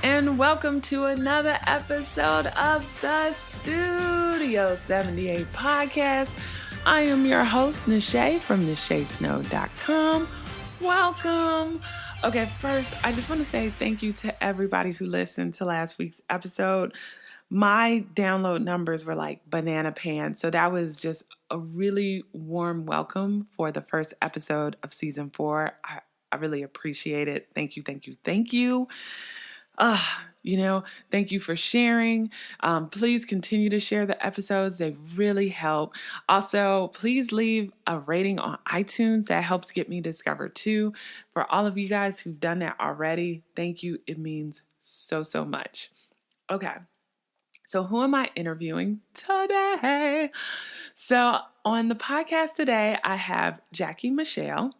and welcome to another episode of the Studio 78 podcast. I am your host, Nache from NacheSnow.com. Welcome. Okay, first, I just want to say thank you to everybody who listened to last week's episode. My download numbers were like banana pants, so that was just a really warm welcome for the first episode of season 4. I really appreciate it. Thank you, thank you, thank you. Thank you for sharing. Please continue to share the episodes. They really help. Also, please leave a rating on iTunes. That helps get me discovered too. For all of you guys who've done that already, thank you. It means so, so much. Okay. So who am I interviewing today? So on the podcast today, I have Michel,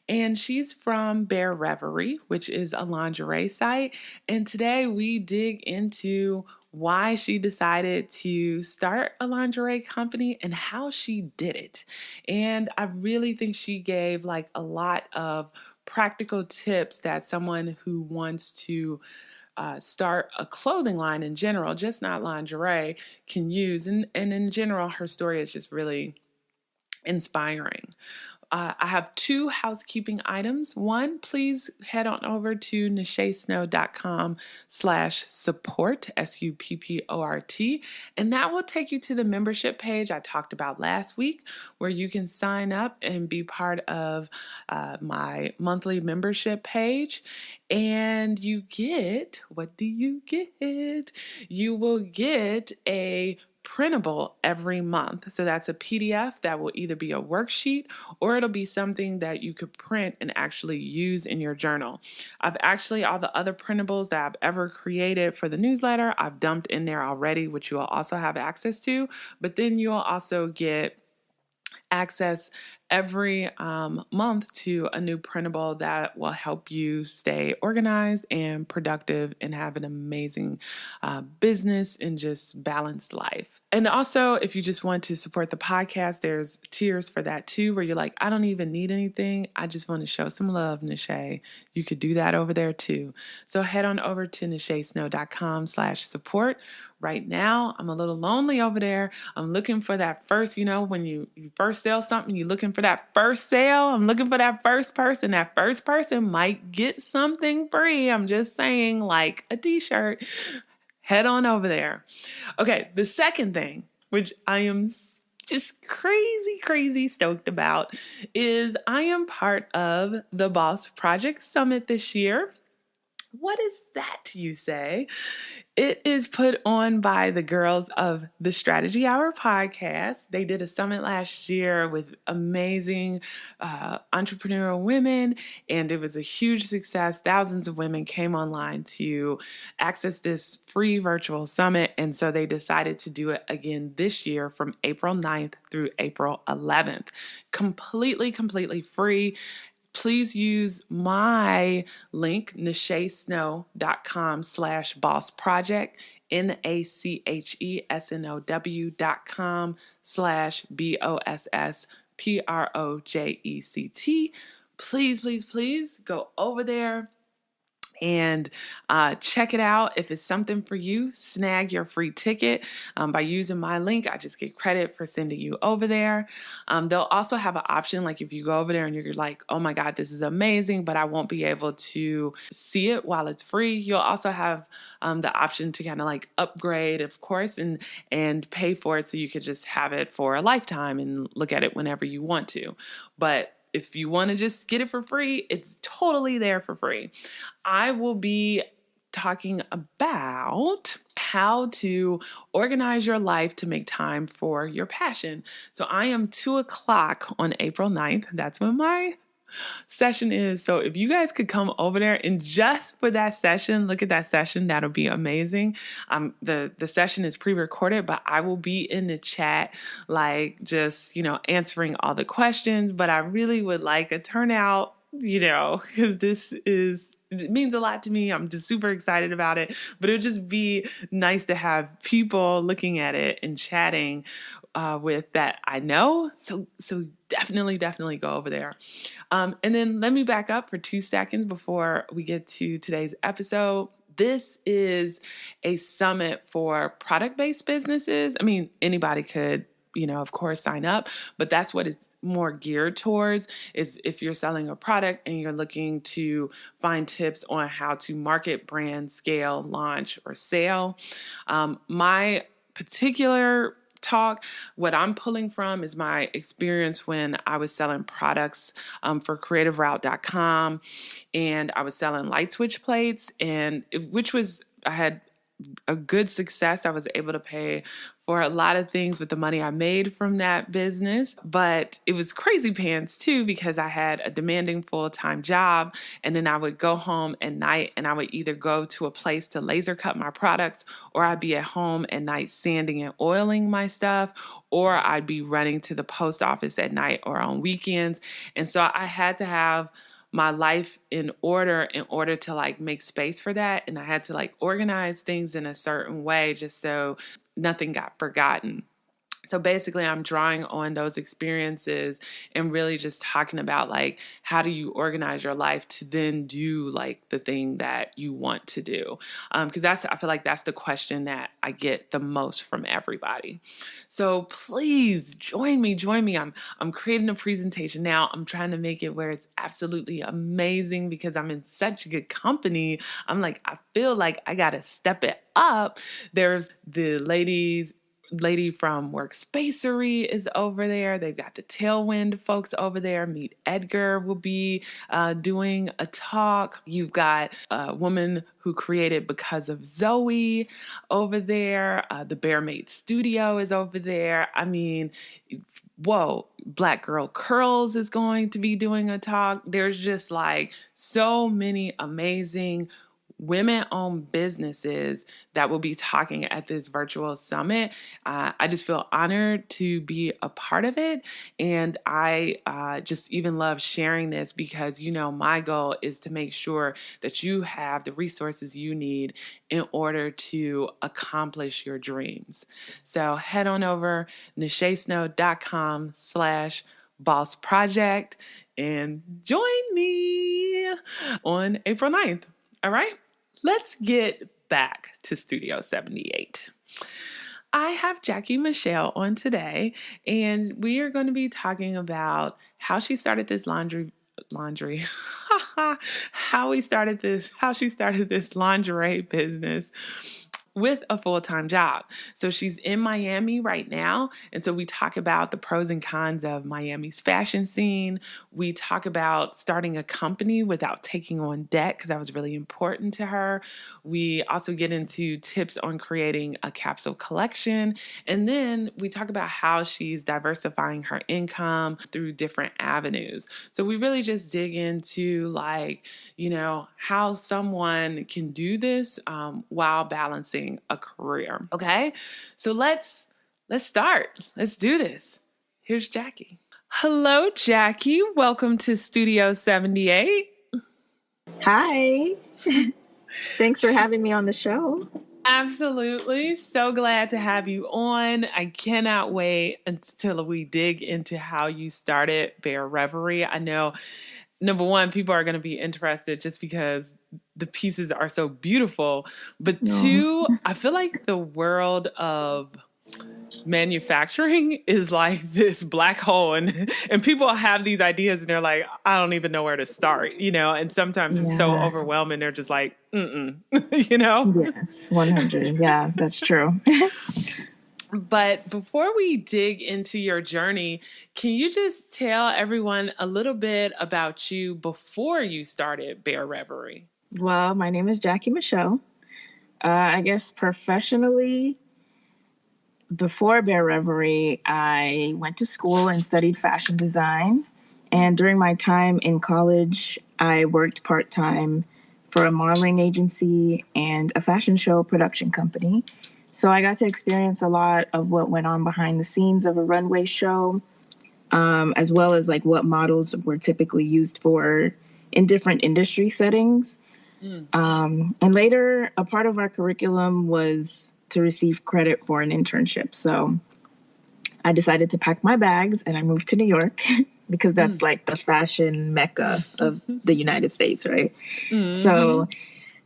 and she's from Bare Reverie, which is a lingerie site. And today we dig into why she decided to start a lingerie company and how she did it. And I really think she gave like a lot of practical tips that someone who wants to start a clothing line in general, just not lingerie, can use. And in general, her story is just really inspiring. I have 2 housekeeping items. One, please head on over to NacheSnow.com/support, SUPPORT, and that will take you to the membership page I talked about last week, where you can sign up and be part of my monthly membership page. And you get, what do you get? You will get a printable every month. So that's a PDF that will either be a worksheet or it'll be something that you could print and actually use in your journal. I've actually, all the other printables that I've ever created for the newsletter, I've dumped in there already, which you will also have access to. But then you'll also get access every month to a new printable that will help you stay organized and productive and have an amazing business and just balanced life. And also, if you just want to support the podcast, there's tiers for that too, where you're like, I don't even need anything. I just want to show some love, Nache. You could do that over there too. So head on over to NacheSnow.com/support. Right now, I'm a little lonely over there. I'm looking for that first, when you first sell something, you're looking for that first sale. I'm looking for that first person. That first person might get something free. I'm just saying, like a t-shirt. Head on over there. Okay, the second thing, which I am just crazy stoked about, is I am part of the Boss Project Summit this year. What is that, you say? It is put on by the girls of the Strategy Hour podcast. They did a summit last year with amazing entrepreneurial women, and it was a huge success. Thousands of women came online to access this free virtual summit, and so they decided to do it again this year from April 9th through April 11th. Completely free. Please use my link, NacheSnow.com/boss project, NacheSnow.com/BOSSPROJECT. Please go over there and check it out. If it's something for you, snag your free ticket by using my link. I just get credit for sending you over there. They'll also have an option, like if you go over there and you're like, oh my God, this is amazing, but I won't be able to see it while it's free. You'll also have the option to kind of like upgrade, of course, and pay for it so you could just have it for a lifetime and look at it whenever you want to. But if you want to just get it for free, it's totally there for free. I will be talking about how to organize your life to make time for your passion. So I am 2:00 on April 9th. That's when my session is. So if you guys could come over there and just for that session, look at that session, that'll be amazing. The session is pre-recorded, but I will be in the chat, like just, answering all the questions, but I really would like a turnout, because it means a lot to me. I'm just super excited about it, but it would just be nice to have people looking at it and chatting with that I know. So definitely go over there. And then let me back up for 2 seconds before we get to today's episode. This is a summit for product-based businesses. I mean, anybody could, of course, sign up, but that's what it's more geared towards, is if you're selling a product and you're looking to find tips on how to market, brand, scale, launch, or sell. My particular talk, what I'm pulling from is my experience when I was selling products for creativeroute.com, and I was selling light switch plates, and I had a good success. I was able to pay for a lot of things with the money I made from that business, but it was crazy pants too, because I had a demanding full-time job, and then I would go home at night and I would either go to a place to laser cut my products, or I'd be at home at night sanding and oiling my stuff, or I'd be running to the post office at night or on weekends. And so I had to have my life in order to like make space for that. And I had to like organize things in a certain way just so nothing got forgotten. So basically, I'm drawing on those experiences and really just talking about like, how do you organize your life to then do like the thing that you want to do? Because I feel like that's the question that I get the most from everybody. So please join me. I'm creating a presentation now. I'm trying to make it where it's absolutely amazing because I'm in such good company. I feel like I got to step it up. There's the lady from Workspacery is over there. They've got the Tailwind folks over there. Meet Edgar will be doing a talk. You've got a woman who created Because of Zoe over there. The Bare Made Studio is over there. I mean, whoa, Black Girl Curls is going to be doing a talk. There's just like so many amazing women-owned businesses that will be talking at this virtual summit. I just feel honored to be a part of it. And I just even love sharing this because, my goal is to make sure that you have the resources you need in order to accomplish your dreams. So head on over nachesnow.com/boss project and join me on April 9th. All right? Let's get back to Studio 78. I have Jackie Michel on today, and we are going to be talking about how she started this how she started this lingerie business with a full-time job. So she's in Miami right now. And so we talk about the pros and cons of Miami's fashion scene. We talk about starting a company without taking on debt, because that was really important to her. We also get into tips on creating a capsule collection. And then we talk about how she's diversifying her income through different avenues. So we really just dig into how someone can do this while balancing a career. Okay, so let's start. Let's do this. Here's Jackie. Hello, Jackie. Welcome to Studio 78. Hi. Thanks for having me on the show. Absolutely. So glad to have you on. I cannot wait until we dig into how you started Bare Reverie. I know, number one, people are going to be interested just because the pieces are so beautiful. But two, I feel like the world of manufacturing is like this black hole, and people have these ideas and they're like, I don't even know where to start, and sometimes it's so overwhelming. They're just like, Yes, 100. Yeah, that's true. But before we dig into your journey, can you just tell everyone a little bit about you before you started Bare Reverie? Well, my name is Jackie Michel. I guess professionally, before Bare Reverie, I went to school and studied fashion design. And during my time in college, I worked part-time for a modeling agency and a fashion show production company. So I got to experience a lot of what went on behind the scenes of a runway show, as well as like what models were typically used for in different industry settings. And later, a part of our curriculum was to receive credit for an internship. So I decided to pack my bags and I moved to New York because that's like the fashion mecca of the United States, right? So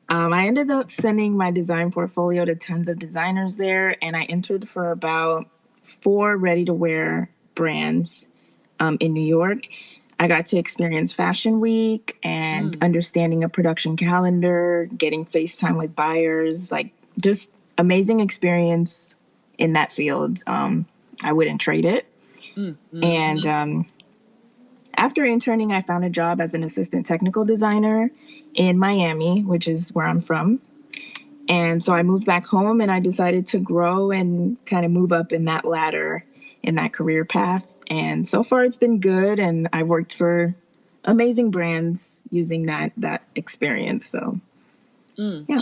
I ended up sending my design portfolio to tons of designers there, and I entered for about 4 ready-to-wear brands in New York. I got to experience Fashion Week and understanding a production calendar, getting FaceTime with buyers, like just amazing experience in that field. I wouldn't trade it. And after interning, I found a job as an assistant technical designer in Miami, which is where I'm from. And so I moved back home and I decided to grow and kind of move up in that ladder, in that career path. And so far it's been good. And I worked for amazing brands using that experience. So, yeah.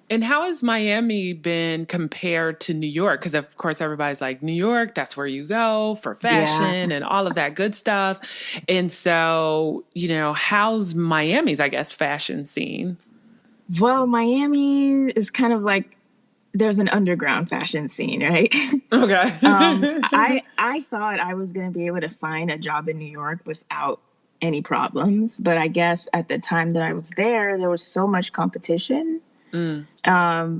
And how has Miami been compared to New York? Because, of course, everybody's like, New York, that's where you go for Yeah. fashion and all of that good stuff. And so, how's Miami's, I guess, fashion scene? Well, Miami is kind of like there's an underground fashion scene, right? Okay. I thought I was going to be able to find a job in New York without any problems, but I guess at the time that I was there was so much competition. I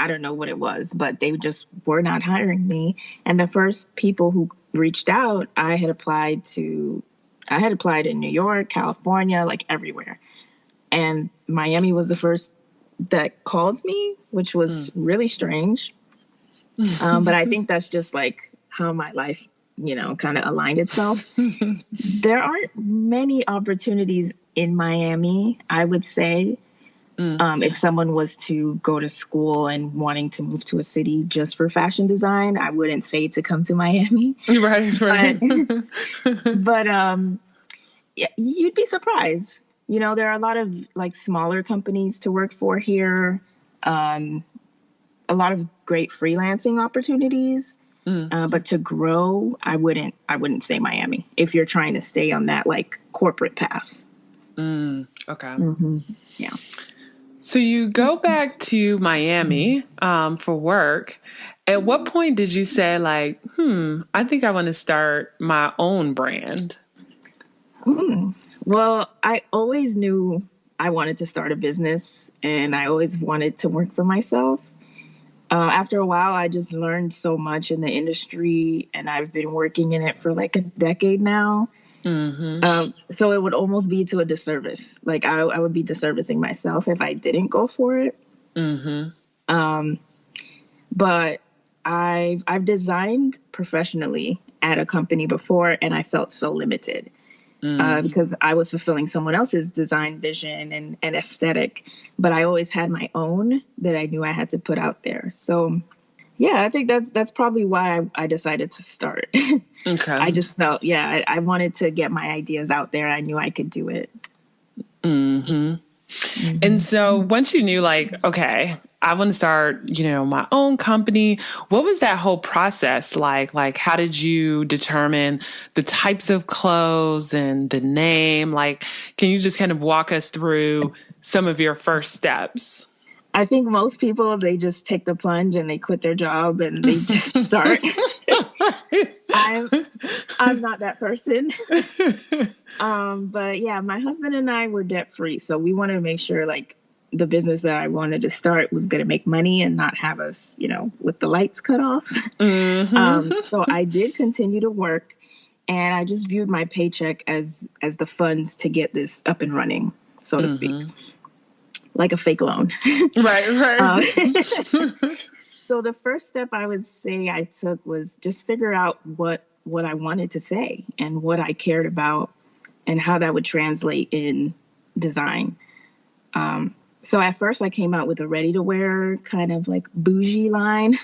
don't know what it was, but they just were not hiring me. And the first people who reached out, I had applied in New York, California, like everywhere. And Miami was the first that called me, which was really strange. But I think that's just like how my life, kind of aligned itself. There aren't many opportunities in Miami, I would say. If someone was to go to school and wanting to move to a city just for fashion design, I wouldn't say to come to Miami. Right. But yeah, you'd be surprised. There are a lot of like smaller companies to work for here. A lot of great freelancing opportunities. But to grow, I wouldn't say Miami if you're trying to stay on that like corporate path. Okay. Yeah. So you go back to Miami for work. At what point did you say like, I think I want to start my own brand? Well, I always knew I wanted to start a business and I always wanted to work for myself. After a while, I just learned so much in the industry and I've been working in it for like a decade now. So it would almost be to a disservice. Like I would be disservicing myself if I didn't go for it. But I've designed professionally at a company before and I felt so limited. Because I was fulfilling someone else's design vision and aesthetic, but I always had my own that I knew I had to put out there. So, yeah, I think that's probably why I decided to start. Okay. I just felt, I wanted to get my ideas out there. I knew I could do it. And so once you knew like, okay, I want to start, my own company, what was that whole process like? Like, how did you determine the types of clothes and the name? Like, can you just kind of walk us through some of your first steps? I think most people, they just take the plunge and they quit their job and they just start. I'm not that person. But yeah, my husband and I were debt free. So we wanted to make sure like the business that I wanted to start was going to make money and not have us, with the lights cut off. So I did continue to work and I just viewed my paycheck as the funds to get this up and running, so to speak. Like a fake loan. Right. So the first step I would say I took was just figure out what I wanted to say and what I cared about and how that would translate in design. So at first I came out with a ready-to-wear kind of like bougie line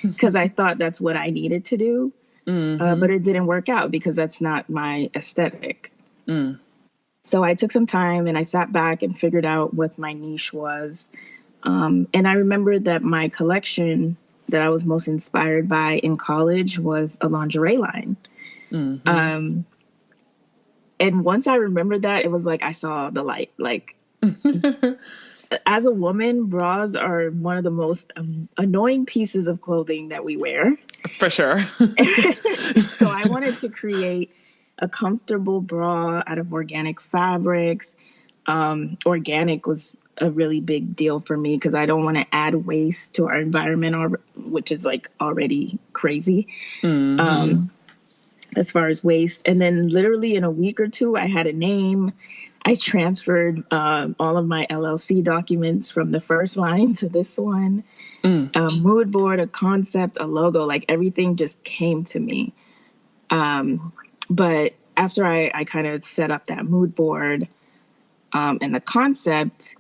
because I thought that's what I needed to do. But it didn't work out because that's not my aesthetic. So I took some time and I sat back and figured out what my niche was. And I remembered that my collection that I was most inspired by in college was a lingerie line. And once I remembered that, it was like I saw the light. Like, as a woman, bras are one of the most annoying pieces of clothing that we wear. For sure. So I wanted to create a comfortable bra out of organic fabrics. Organic was a really big deal for me because I don't want to add waste to our environment, or which is like already crazy. Mm-hmm. As far as waste. And then literally in a week or two, I had a name. I transferred all of my LLC documents from the first line to this one. A mood board, a concept, a logo, like everything just came to me. But after I kind of set up that mood board and the concept,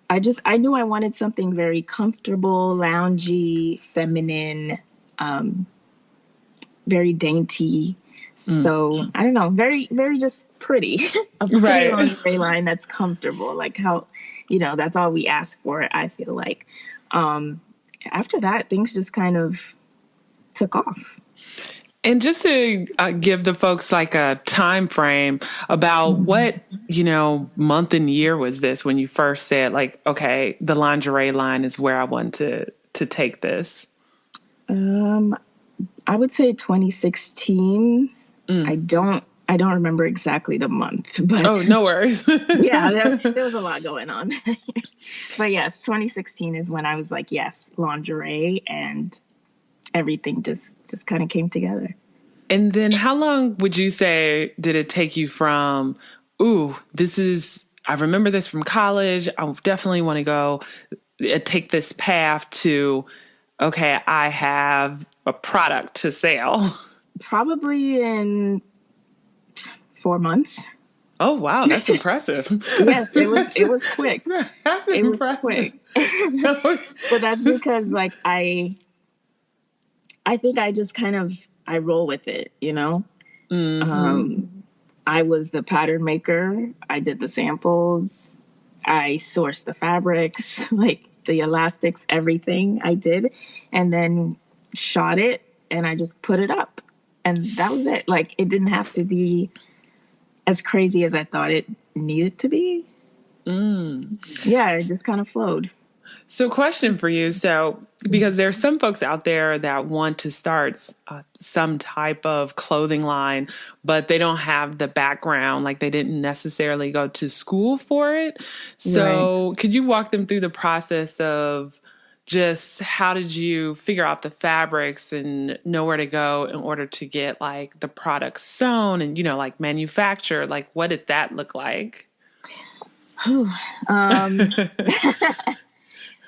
I knew I wanted something very comfortable, loungy, feminine, very dainty. So I don't know, very, very just pretty. A pretty Right. lingerie line that's comfortable. Like how, that's all we ask for, I feel like. After that, things just kind of took off. And just to give the folks like a time frame about what, month and year was this when you first said like, okay, the lingerie line is where I want to take this? I would say 2016. I don't remember exactly the month, but oh, no worries. Yeah, there was a lot going on. But yes, 2016 is when I was like, yes, lingerie, and everything just kind of came together. And then how long would you say did it take you from, I remember this from college, I definitely want to go take this path to, okay, I have a product to sell? Probably in 4 months. Oh, wow, that's impressive. Yes, it was quick. That's It was impressive. quick. But that's because like I think I just kind of I roll with it, I was the pattern maker. I did the samples. I sourced the fabrics, like the elastics, everything I did, and then shot it, and I just put it up, and that was it. Like it didn't have to be as crazy as I thought it needed to be. Yeah, it just kind of flowed. So, question for you. So, because there's some folks out there that want to start some type of clothing line, but they don't have the background, like they didn't necessarily go to school for it. So, Right. could you walk them through the process of just how did you figure out the fabrics and know where to go in order to get like the products sewn and, like manufactured? Like, what did that look like?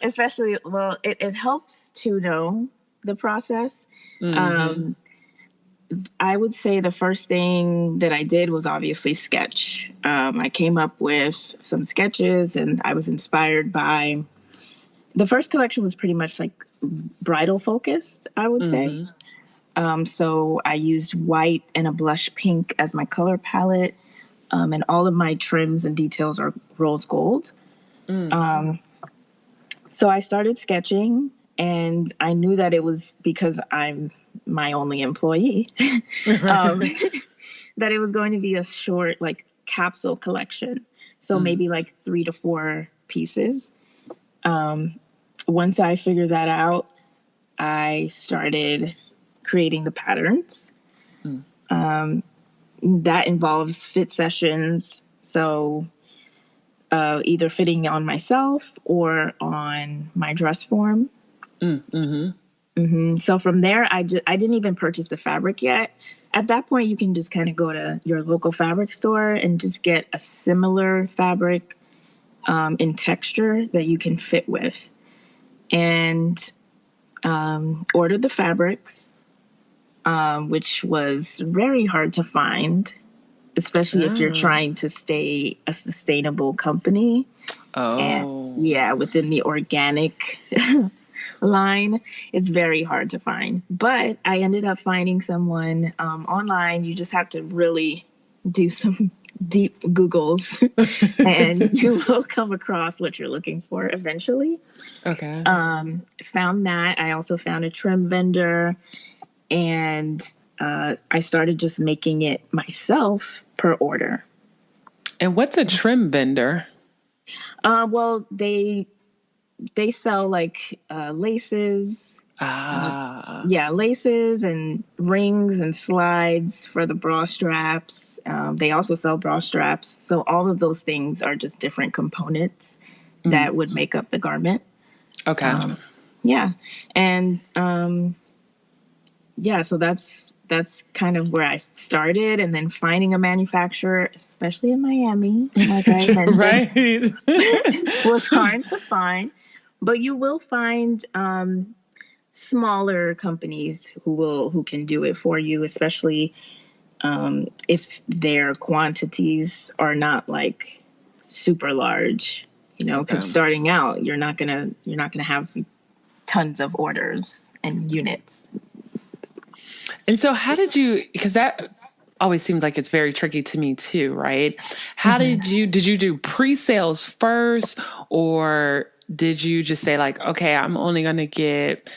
Especially, well, it helps to know the process. I would say the first thing that I did was obviously sketch. I came up with some sketches, and I was inspired by the first collection was pretty much like bridal focused, I would say. So I used white and a blush pink as my color palette, and all of my trims and details are rose gold. So I started sketching, and I knew that it was because I'm my only employee, that it was going to be a short, like, capsule collection. So maybe like 3 to 4 pieces. Once I figured that out, I started creating the patterns. That involves fit sessions. So either fitting on myself or on my dress form. So from there, I didn't even purchase the fabric yet. At that point, you can just kind of go to your local fabric store and just get a similar fabric in texture that you can fit with, and ordered the fabrics, which was very hard to find, especially if you're trying to stay a sustainable company. And yeah, within the organic line, it's very hard to find. But I ended up finding someone online. You just have to really do some deep Googles and you will come across what you're looking for eventually. Okay. Found that. I also found a trim vendor, and I started just making it myself per order. And what's a trim vendor? Well, they sell like laces, Yeah, laces and rings and slides for the bra straps. They also sell bra straps. So all of those things are just different components that would make up the garment. Okay. Yeah. And yeah, so that's kind of where I started, and then finding a manufacturer, especially in Miami, like I mentioned, Right. was hard to find. But you will find smaller companies who can do it for you, especially if their quantities are not like super large. You know, because starting out, you're not gonna have tons of orders and units. And so how did you, because that always seems like it's very tricky to me too, right? How did you do pre-sales first, or did you just say like, okay, I'm only going to get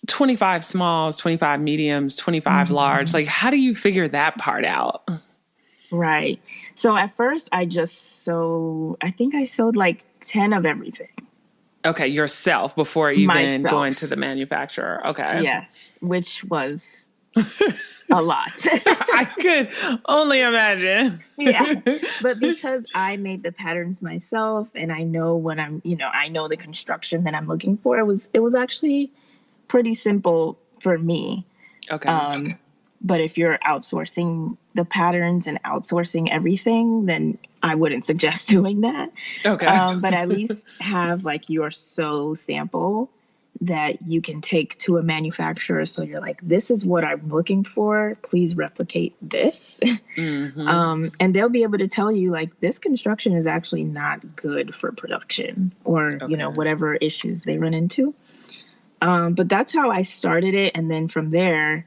25 smalls, 25 mediums, 25 large? Like, how do you figure that part out? Right. So at first I think I sold like 10 of everything. Okay, yourself before even going to the manufacturer. Okay. Yes, which was a lot. I could only imagine. Yeah. But because I made the patterns myself and I know what I know the construction that I'm looking for, it was actually pretty simple for me. Okay. But if you're outsourcing the patterns and outsourcing everything, then I wouldn't suggest doing that. Okay. But at least have like your sew sample that you can take to a manufacturer. So you're like, this is what I'm looking for. Please replicate this. And they'll be able to tell you like, this construction is actually not good for production, or, whatever issues they run into. But that's how I started it. And then from there,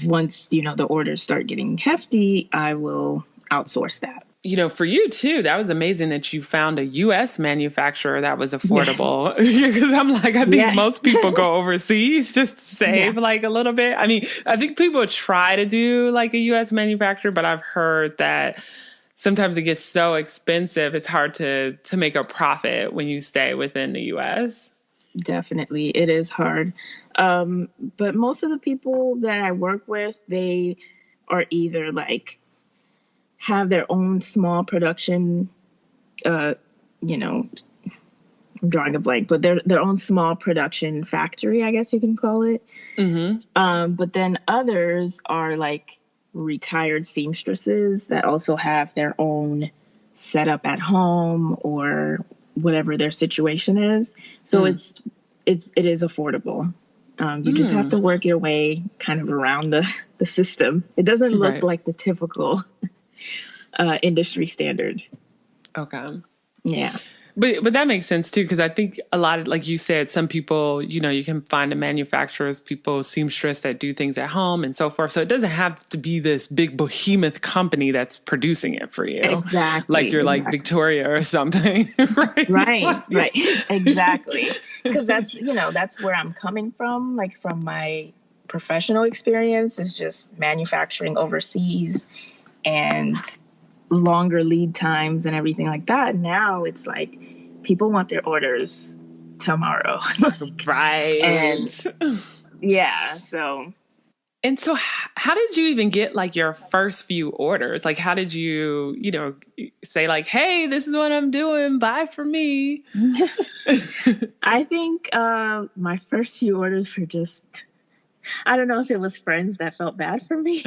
once, the orders start getting hefty, I will outsource that. For you too, that was amazing that you found a U.S. manufacturer that was affordable. Because I'm like, I think most people go overseas just to save like a little bit. I mean, I think people try to do like a U.S. manufacturer, but I've heard that sometimes it gets so expensive, it's hard to make a profit when you stay within the U.S. Definitely. It is hard. But most of the people that I work with, they are either like have their own small production, I'm drawing a blank, but their own small production factory, I guess you can call it. But then others are like retired seamstresses that also have their own setup at home or whatever their situation is. So it is affordable. You just have to work your way kind of around the system. It doesn't look like the typical industry standard. Okay. Yeah. But that makes sense too, because I think a lot of, like you said, some people, you can find the manufacturers, people, seamstress that do things at home and so forth. So it doesn't have to be this big behemoth company that's producing it for you. Exactly. Like you're like Victoria or something. Right. Exactly. Because that's where I'm coming from. Like from my professional experience is just manufacturing overseas and longer lead times and everything like that. Now it's like people want their orders tomorrow. Right. And yeah, so. And so how did you even get like your first few orders? Like, how did you, say like, hey, this is what I'm doing. Buy from me. I think my first few orders were just, I don't know if it was friends that felt bad for me.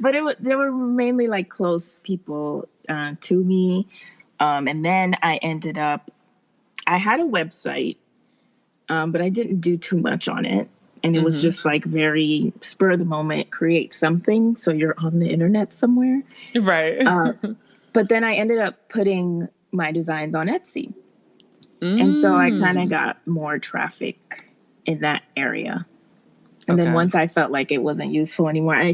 But they were mainly like close people to me. And then I had a website, but I didn't do too much on it. And it was just like very spur of the moment, create something. So you're on the internet somewhere. Right. But then I ended up putting my designs on Etsy. And so I kind of got more traffic in that area. And then once I felt like it wasn't useful anymore, and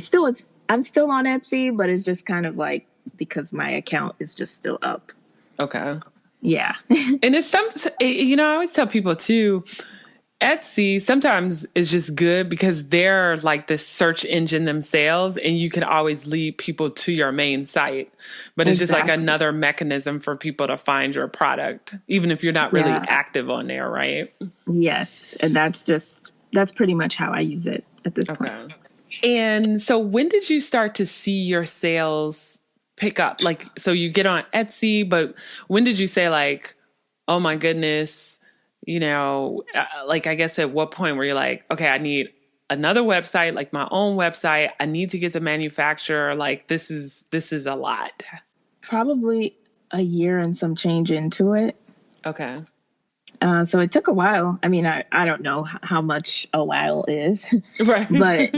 I'm still on Etsy, but it's just kind of like because my account is just still up. Okay. Yeah. And it's I always tell people too, Etsy sometimes is just good because they're like this search engine themselves, and you can always lead people to your main site. But it's just like Exactly. another mechanism for people to find your product, even if you're not really Yeah. active on there, right? Yes. And that's pretty much how I use it at this point. Okay. And so when did you start to see your sales pick up? Like, so you get on Etsy, but when did you say like, oh my goodness, like I guess at what point were you like, okay, I need another website, like my own website. I need to get the manufacturer. Like this is a lot. Probably a year and some change into it. Okay. So it took a while. I mean, I don't know how much a while is, Right. but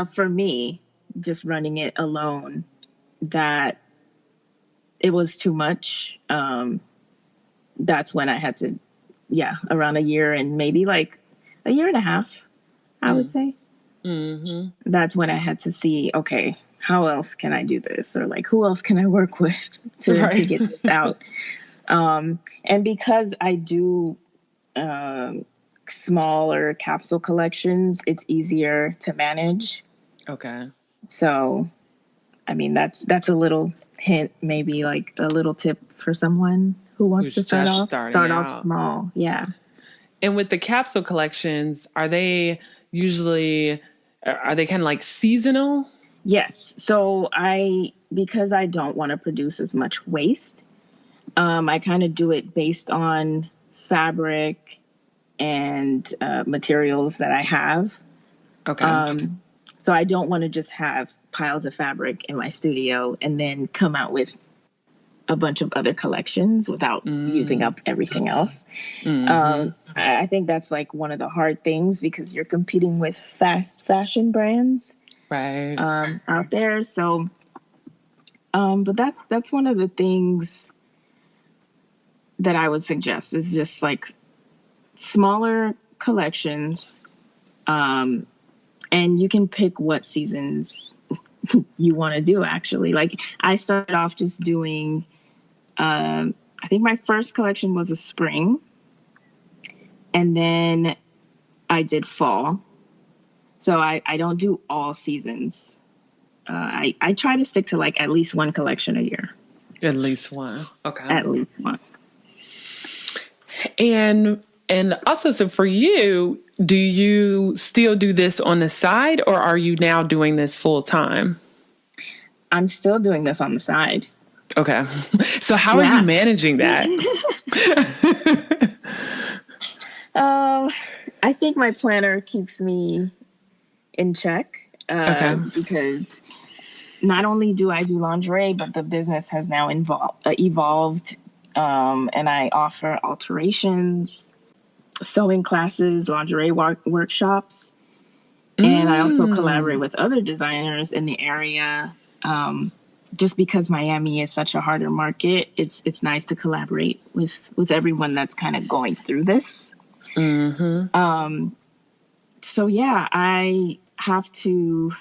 for me, just running it alone, that it was too much. That's when I had to, around a year and maybe like a year and a half, I would say. Mm-hmm. That's when I had to see, okay, how else can I do this? Or like, who else can I work with to get this out? And because I do smaller capsule collections, it's easier to manage. Okay. So, I mean, that's a little hint, maybe like a little tip for someone who wants to start off small. Yeah. And with the capsule collections, are they kind of like seasonal? Yes. So because I don't want to produce as much waste, I kind of do it based on fabric and materials that I have. Okay. So I don't want to just have piles of fabric in my studio and then come out with a bunch of other collections without using up everything else. I think that's like one of the hard things because you're competing with fast fashion brands out there. So, but that's one of the things that I would suggest is just like smaller collections. And you can pick what seasons you want to do, actually. Like I started off just doing, I think my first collection was a spring. And then I did fall. So I don't do all seasons. I try to stick to like at least one collection a year. At least one. Okay. At least one. And also, so for you, do you still do this on the side or are you now doing this full time? I'm still doing this on the side. Okay. So how are you managing that? I think my planner keeps me in check because not only do I do lingerie, but the business has now evolved. And I offer alterations, sewing classes, lingerie workshops. And I also collaborate with other designers in the area. Just because Miami is such a harder market, it's nice to collaborate with everyone that's kind of going through this. So yeah, I have to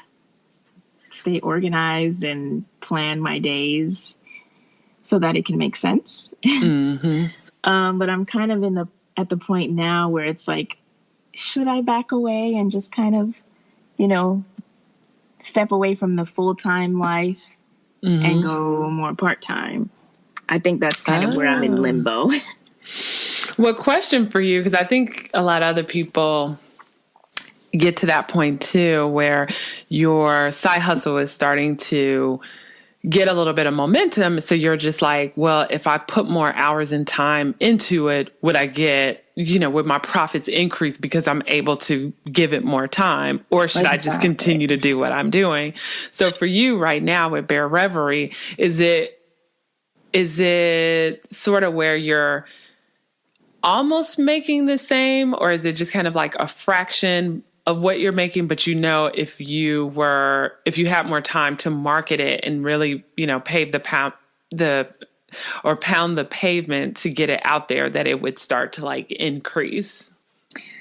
stay organized and plan my days so that it can make sense. But I'm kind of at the point now where it's like, should I back away and just kind of, step away from the full-time life and go more part-time? I think that's kind of where I'm in limbo. Well, question for you, because I think a lot of other people get to that point too, where your side hustle is starting to get a little bit of momentum. So you're just like, well, if I put more hours and time into it, would I get, would my profits increase because I'm able to give it more time? Or should I just continue to do what I'm doing? So for you right now with Bare Reverie, is it sort of where you're almost making the same, or is it just kind of like a fraction of what you're making, but if you had more time to market it and really, pound the pavement to get it out there, that it would start to like increase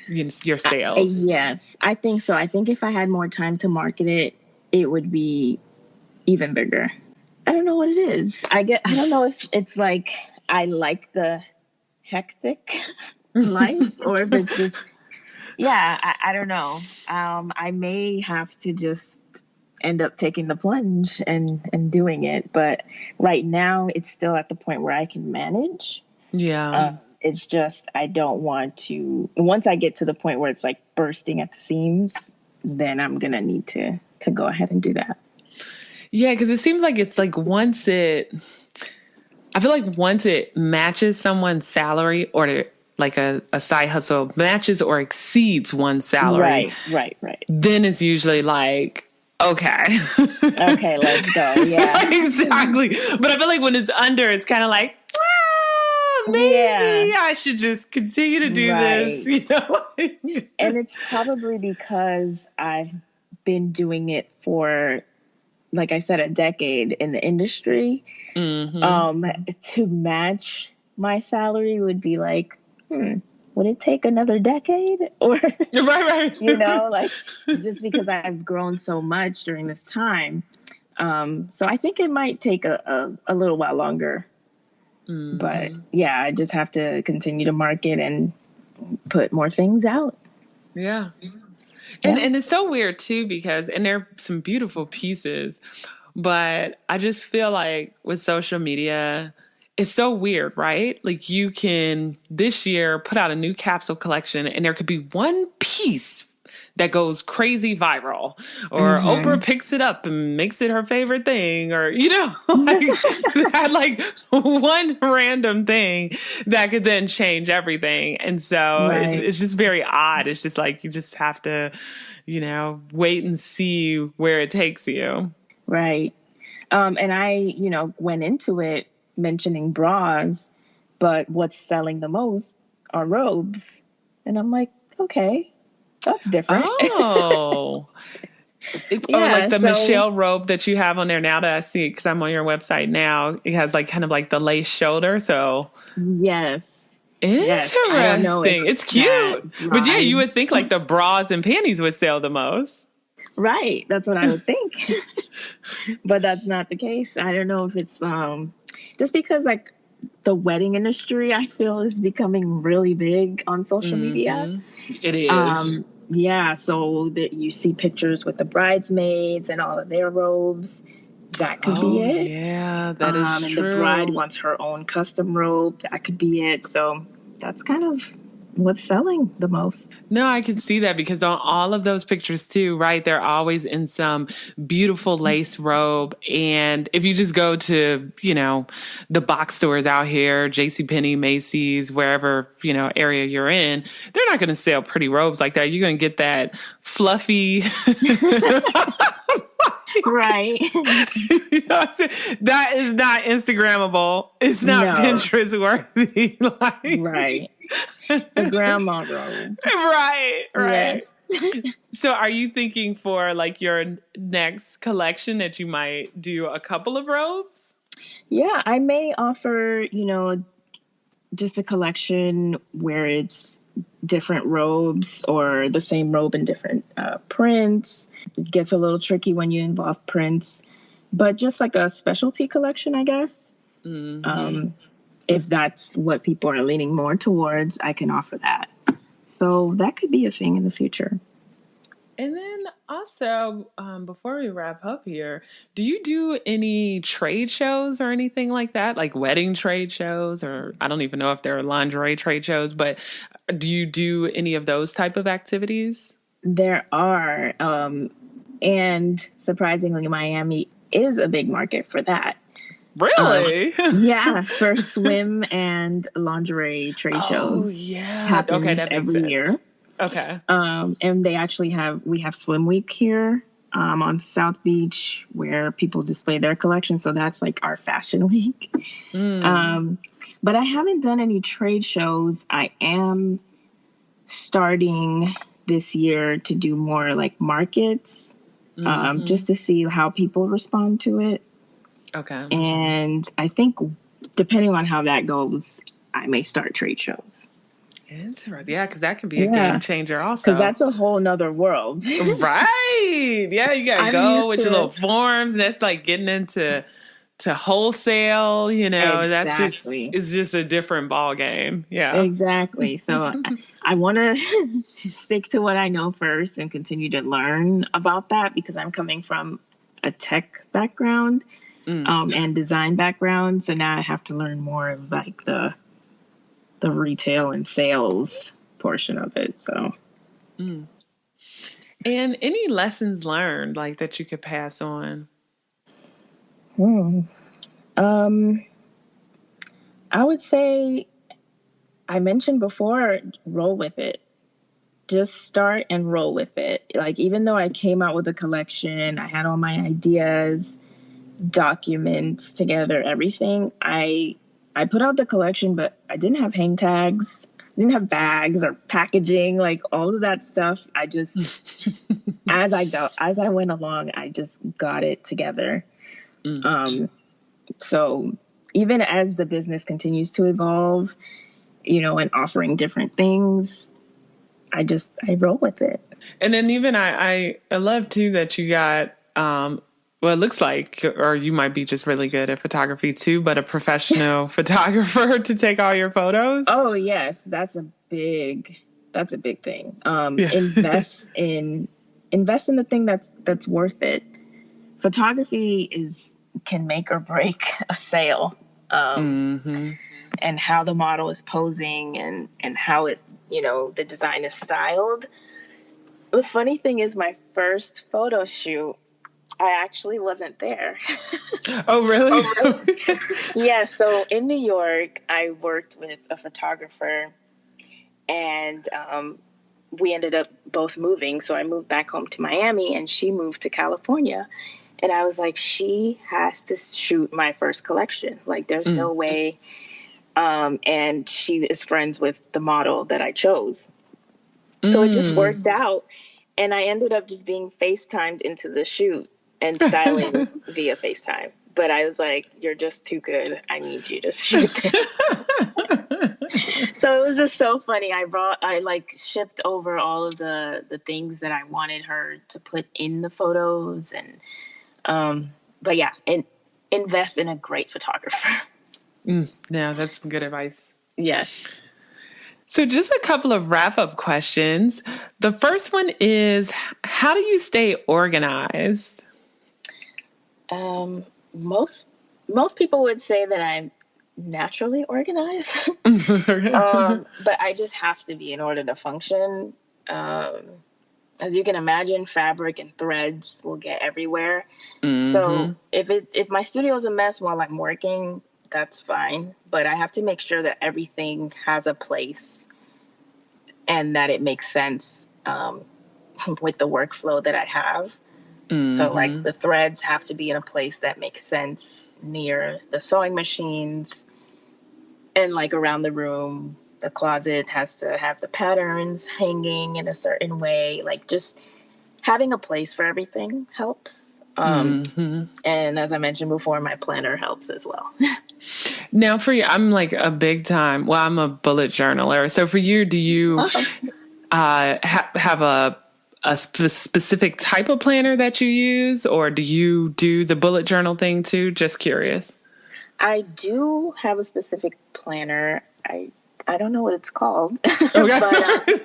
your sales? Yes, I think so. I think if I had more time to market it, it would be even bigger. I don't know what it is. I don't know if it's like I like the hectic life, or if it's just, yeah, I don't know. I may have to just end up taking the plunge and doing it. But right now, it's still at the point where I can manage. Yeah. It's just I don't want to. Once I get to the point where it's like bursting at the seams, then I'm gonna need to go ahead and do that. Yeah, because it seems like it's like I feel like once it matches someone's salary or like a side hustle matches or exceeds one's salary, Right. then it's usually like, okay. Okay, let's go. Yeah. Exactly. But I feel like when it's under, it's kind of like, maybe I should just continue to do this, you know? And it's probably because I've been doing it for, like I said, a decade in the industry. To match my salary would be like, would it take another decade? Or, right. You know, like just because I've grown so much during this time. So I think it might take a little while longer. But yeah, I just have to continue to market and put more things out. Yeah. And it's so weird too, because, and there are some beautiful pieces, but I just feel like with social media, it's so weird, right? Like you can this year put out a new capsule collection and there could be one piece that goes crazy viral, or Oprah picks it up and makes it her favorite thing, or, you know, like one random thing that could then change everything. And so it's just very odd. It's just like, you just have to, you know, wait and see where it takes you. Right. And I, you know, went into it mentioning bras, but what's selling the most are robes. And I'm like, okay. That's different. Oh. Or like the Michel robe that you have on there now that I see, because I'm on your website now. It has like kind of like the lace shoulder. So yes. Interesting. It's cute. But yeah, you would think like the bras and panties would sell the most. Right. That's what I would think. But that's not the case. I don't know if it's just because like the wedding industry, I feel, is becoming really big on social media. It is. Yeah, so that you see pictures with the bridesmaids and all of their robes. That could be it. Yeah, that is and true. And the bride wants her own custom robe. That could be it. So that's kind of what's selling the most. No, I can see that, because on all of those pictures too, right? They're always in some beautiful lace robe. And if you just go to, you know, the box stores out here, JCPenney, Macy's, wherever, you know, area you're in, they're not going to sell pretty robes like that. You're going to get that fluffy. Right. You know, that is not Instagrammable. It's not Pinterest worthy. Right. The grandma robe. Right. Yes. So are you thinking for like your next collection that you might do a couple of robes? Yeah, I may offer, you know, just a collection where it's different robes or the same robe in different prints. It gets a little tricky when you involve prints, but just like a specialty collection, I guess. If that's what people are leaning more towards, I can offer that. So that could be a thing in the future. And then also, before we wrap up here, do you do any trade shows or anything like that? Like wedding trade shows, or I don't even know if there are lingerie trade shows, but do you do any of those type of activities? There are. And surprisingly, Miami is a big market for that. Really? Yeah, for swim and lingerie trade shows. Oh, yeah. Happens every year. Okay. And we have Swim Week here on South Beach where people display their collection. So that's like our fashion week. But I haven't done any trade shows. I am starting this year to do more like markets, just to see how people respond to it. Okay. And I think depending on how that goes, I may start trade shows. Interesting. Yeah, because that can be a game changer also. Because that's a whole nother world. Right. Yeah, you got to go with your little forms. And that's like getting into to wholesale, Exactly. it's just a different ball game. Yeah. Exactly. So I want to stick to what I know first and continue to learn about that because I'm coming from a tech background and design background. So now I have to learn more of like the retail and sales portion of it. So. And any lessons learned like that you could pass on? I would say I mentioned before, roll with it. Just start and roll with it. Like, even though I came out with a collection, I had all my ideas, documents together, everything. I put out the collection, but I didn't have hang tags, didn't have bags or packaging, like all of that stuff. I just, as I went along, I just got it together. So even as the business continues to evolve, and offering different things, I roll with it. And then even I love too that you got, well, it looks like, or you might be just really good at photography too, but a professional photographer to take all your photos. Oh yes. That's a big thing. Yeah. Invest in the thing that's worth it. Photography can make or break a sale. And how the model is posing and how it, the design is styled. The funny thing is my first photo shoot, I actually wasn't there. Oh, really? Yeah. So in New York, I worked with a photographer and we ended up both moving. So I moved back home to Miami and she moved to California. And I was like, she has to shoot my first collection. Like, there's no way. And she is friends with the model that I chose. So it just worked out. And I ended up just being FaceTimed into the shoot and styling via FaceTime. But I was like, you're just too good. I need you to shoot this. So it was just so funny. I shipped over all of the things that I wanted her to put in the photos. And, but yeah, and invest in a great photographer. Yeah, that's some good advice. Yes. So just a couple of wrap-up questions. The first one is, how do you stay organized? Most people would say that I'm naturally organized, but I just have to be in order to function. As you can imagine, fabric and threads will get everywhere. So if my studio is a mess while I'm working, that's fine. But I have to make sure that everything has a place and that it makes sense with the workflow that I have. So like the threads have to be in a place that makes sense near the sewing machines and like around the room. The closet has to have the patterns hanging in a certain way. Like just having a place for everything helps. And as I mentioned before, my planner helps as well. Now for you, I'm like a big time, well, I'm a bullet journaler. So for you, do you have a specific type of planner that you use, or do you do the bullet journal thing too? Just curious. I do have a specific planner. I don't know what it's called, okay.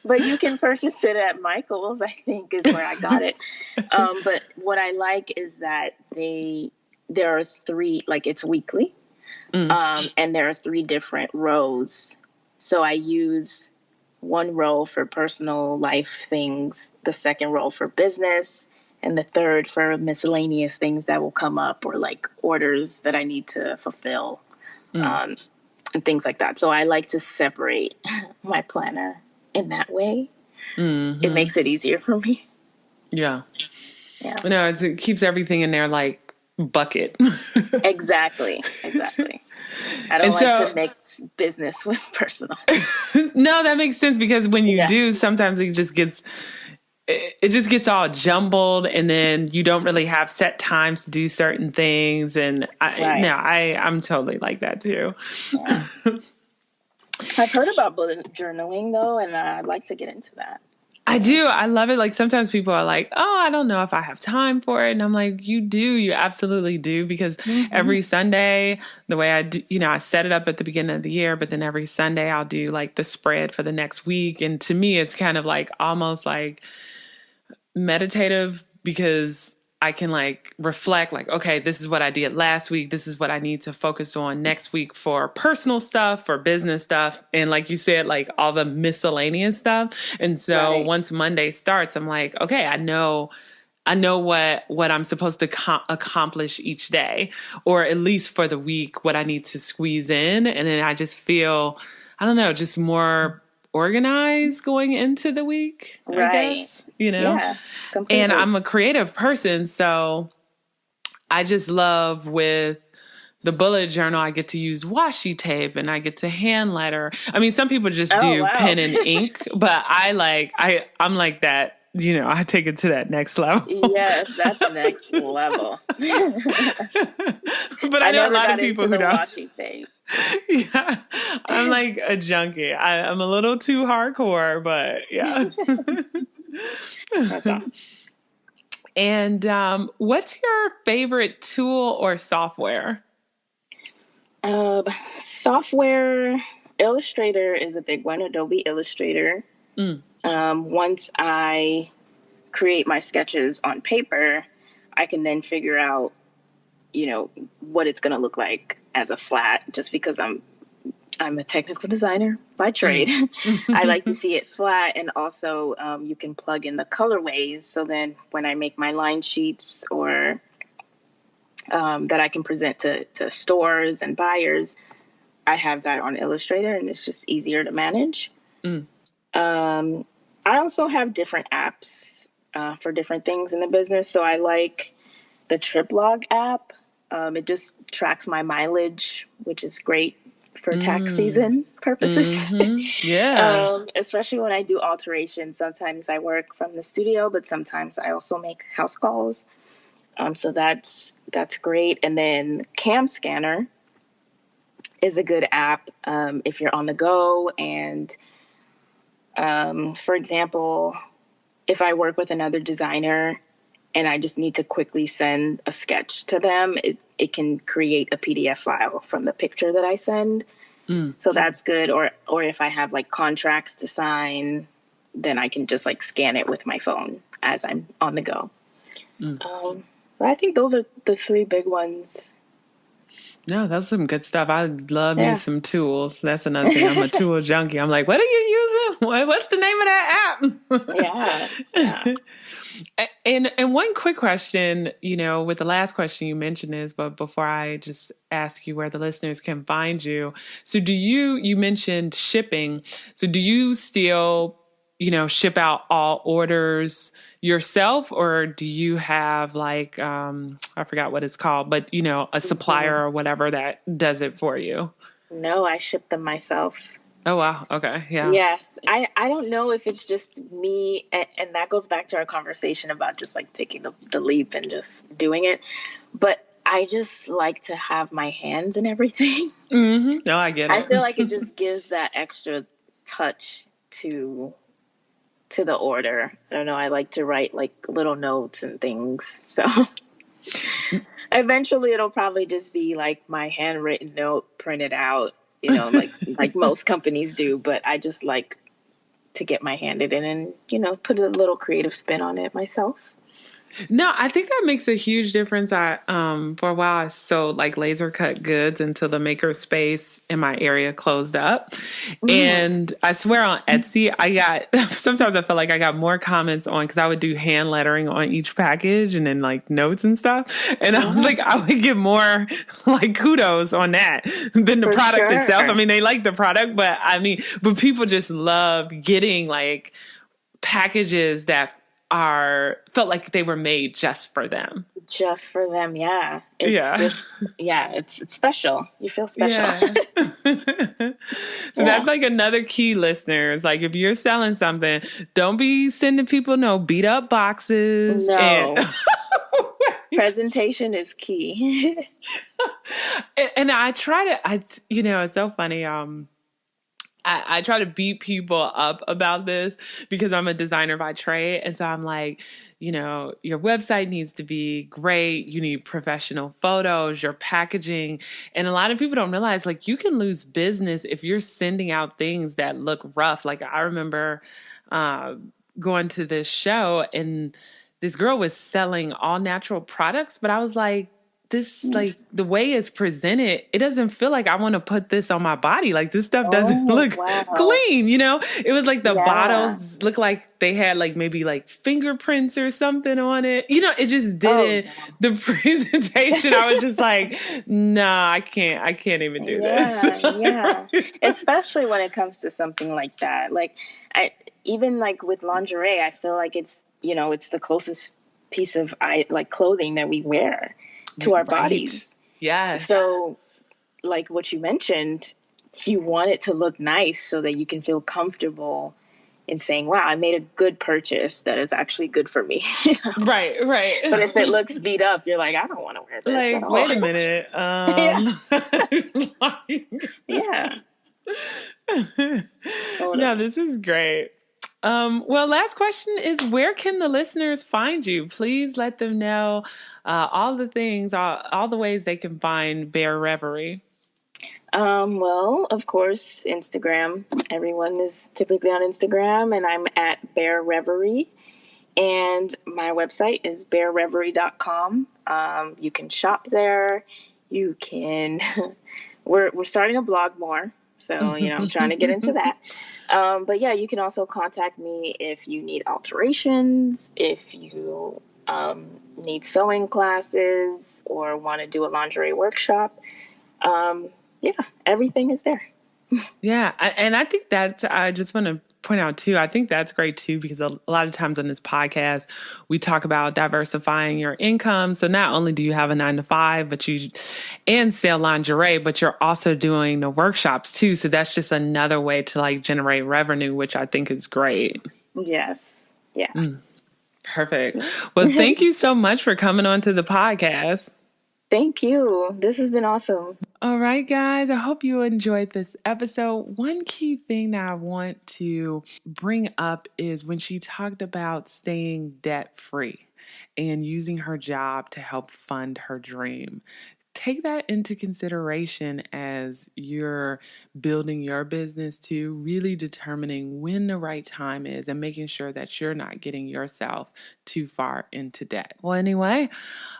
but you can purchase it at Michael's, I think is where I got it. But what I like is that there are three, like it's weekly, and there are 3 different rows. So I use one row for personal life things, the second row for business, and the third for miscellaneous things that will come up or like orders that I need to fulfill, and things like that. So I like to separate my planner in that way. It makes it easier for me. Yeah. No, it keeps everything in there like bucket. Exactly. I don't like to mix business with personal. No, that makes sense because when you do, sometimes it just gets all jumbled, and then you don't really have set times to do certain things. And I'm totally like that too. Yeah. I've heard about bullet journaling though, and I'd like to get into that. I do. I love it. Like sometimes people are like, oh, I don't know if I have time for it. And I'm like, you do. You absolutely do. Because every Sunday, the way I do, I set it up at the beginning of the year, but then every Sunday I'll do like the spread for the next week. And to me, it's kind of like almost like meditative because I can like reflect like, okay, this is what I did last week. This is what I need to focus on next week for personal stuff, for business stuff. And like you said, like all the miscellaneous stuff. And so once Monday starts, I'm like, okay, I know what I'm supposed to accomplish each day, or at least for the week, what I need to squeeze in. And then I just feel, I don't know, just more organized going into the week, I guess, Yeah, completely. And I'm a creative person. So I just love with the bullet journal, I get to use washi tape and I get to hand letter. I mean, some people just do pen and ink, but I'm like that. I take it to that next level. Yes, that's next level. But I know a lot of people who don't. Washi tape. Yeah, I'm like a junkie. I'm a little too hardcore, but yeah. That's awesome. And what's your favorite tool or software? Software, Illustrator is a big one. Adobe Illustrator. Once I create my sketches on paper, I can then figure out, what it's going to look like as a flat, just because I'm a technical designer by trade. I like to see it flat. And also you can plug in the colorways. So then when I make my line sheets or that I can present to stores and buyers, I have that on Illustrator and it's just easier to manage. I also have different apps for different things in the business. So I like the Trip Log app. It just tracks my mileage, which is great for tax season purposes. Yeah. Especially when I do alterations. Sometimes I work from the studio, but sometimes I also make house calls. So that's great. And then Cam Scanner is a good app if you're on the go. And for example, if I work with another designer and I just need to quickly send a sketch to them, it can create a PDF file from the picture that I send. So that's good. Or if I have like contracts to sign, then I can just like scan it with my phone as I'm on the go. But I think those are the three big ones. No, that's some good stuff. I love me some tools. That's another thing. I'm a tool junkie. I'm like, what are you using? What's the name of that app? And one quick question, with the last question you mentioned is, but before I just ask you where the listeners can find you. So you mentioned shipping. So do you still, ship out all orders yourself, or do you have like, I forgot what it's called, but a supplier or whatever that does it for you? No, I ship them myself. Oh, wow. Okay. Yeah. Yes. I don't know if it's just me, and that goes back to our conversation about just like taking the leap and just doing it. But I just like to have my hands in everything. No, I get it. I feel like it just gives that extra touch to the order. I don't know. I like to write like little notes and things. So eventually it'll probably just be like my handwritten note printed out, like most companies do. But I just like to get my hand in and, put a little creative spin on it myself. No, I think that makes a huge difference. For a while, I sold like laser cut goods until the maker space in my area closed up. And I swear on Etsy, sometimes I felt like I got more comments on, because I would do hand lettering on each package and then like notes and stuff. And I was like, I would get more like kudos on that than the product itself. I mean, they like the product, but people just love getting like packages that felt like they were made just for them. Just for them, yeah. It's special. You feel special. Yeah. So that's like another key, listeners. Like if you're selling something, don't be sending people no beat up boxes. No. Presentation is key. And I try to, it's so funny. I try to beat people up about this because I'm a designer by trade. And so I'm like, you know, your website needs to be great. You need professional photos, your packaging. And a lot of people don't realize, like, you can lose business if you're sending out things that look rough. Like, I remember going to this show and this girl was selling all natural products, but I was like, this, like, the way it's presented, it doesn't feel like I want to put this on my body. Like, this stuff doesn't look clean, you know? It was like the bottles looked like they had like maybe like fingerprints or something on it. You know, it just didn't, the presentation, I was just like, nah, I can't even do this. Yeah. Especially when it comes to something like that. Like, even like with lingerie, I feel like it's, you know, it's the closest piece of like clothing that we wear to our bodies. Yeah. So like what you mentioned, you want it to look nice so that you can feel comfortable in saying, wow, I made a good purchase that is actually good for me. You know? Right. But if it looks beat up, you're like, I don't want to wear this at all. Wait a minute. Yeah. Totally. No, this is great. Well, last question is, where can the listeners find you? Please let them know all the things, all the ways they can find Bare Reverie. Well, of course, Instagram. Everyone is typically on Instagram, and I'm at Bare Reverie. And my website is barereverie.com. You can shop there. You can. We're starting a blog more. So, you know, I'm trying to get into that. But yeah, you can also contact me if you need alterations, if you need sewing classes or want to do a lingerie workshop. Yeah, everything is there. Yeah. And I think I just want to point out too, I think that's great too, because a lot of times on this podcast, we talk about diversifying your income. So not only do you have a 9-to-5, and sell lingerie, but you're also doing the workshops too. So that's just another way to like generate revenue, which I think is great. Yes. Yeah. Perfect. Well, thank you so much for coming on to the podcast. Thank you. This has been awesome. All right, guys. I hope you enjoyed this episode. One key thing that I want to bring up is when she talked about staying debt-free and using her job to help fund her dream. Take that into consideration as you're building your business too, really determining when the right time is and making sure that you're not getting yourself too far into debt. Well, anyway,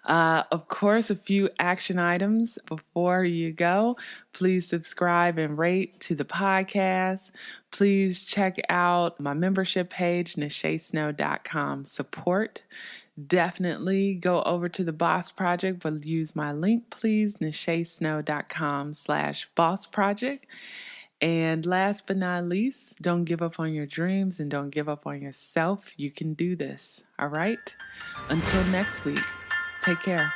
of course, a few action items before you go. Please subscribe and rate to the podcast. Please check out my membership page, nachesnow.com support. Definitely go over to the Boss Project, but use my link, please, nachesnow.com/boss project. And last but not least, don't give up on your dreams and don't give up on yourself. You can do this. All right? Until next week, take care.